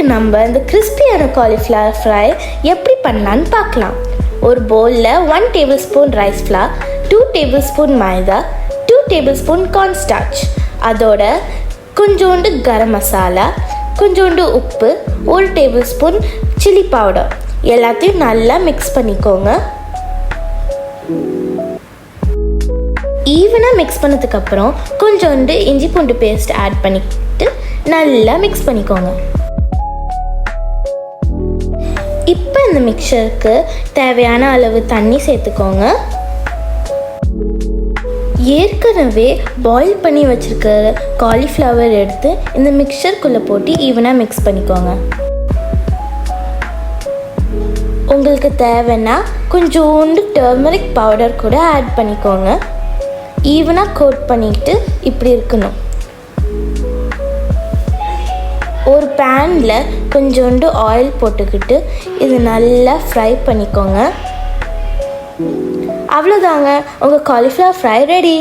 இன்றைக்கு நம்ம இந்த கிறிஸ்பியான காலிஃப்ளவர் ஃப்ரை எப்படி பண்ணலான்னு பார்க்கலாம். ஒரு பவுலில் 1 டேபிள்ஸ்பூன் ரைஸ் ஃப்ளார், 2 டேபிள்ஸ்பூன் மைதா, 2 டேபிள்ஸ்பூன் கார்ன்ஸ்டார்ச், அதோட கொஞ்சோண்டு கரம் மசாலா, கொஞ்சோண்டு உப்பு, 1 டேபிள்ஸ்பூன் சில்லி பவுடர் எல்லாத்தையும் நல்லா மிக்ஸ் பண்ணிக்கோங்க. ஈவனாக மிக்ஸ் பண்ணதுக்கப்புறம் கொஞ்சோண்டு இஞ்சி பூண்டு பேஸ்ட் ஆட் பண்ணிட்டு நல்லா மிக்ஸ் பண்ணிக்கோங்க. இப்போ இந்த மிக்சருக்கு தேவையான அளவு தண்ணி சேர்த்துக்கோங்க. ஏற்கனவே பாயில் பண்ணி வச்சுருக்க காலிஃப்ளவர் எடுத்து இந்த மிக்சருக்குள்ளே போட்டு ஈவனாக மிக்ஸ் பண்ணிக்கோங்க. உங்களுக்கு தேவைன்னா கொஞ்சோண்டு டர்மரிக் பவுடர் கூட ஆட் பண்ணிக்கோங்க. ஈவனாக கோட் பண்ணிட்டு இப்படி இருக்கணும். ஒரு பேனில் கொஞ்சோண்டு ஆயில் போட்டுக்கிட்டு இது நல்லா ஃப்ரை பண்ணிக்கோங்க. அவ்வளோதாங்க, உங்கள் காலிஃப்ளவர் ஃப்ரை ரெடி.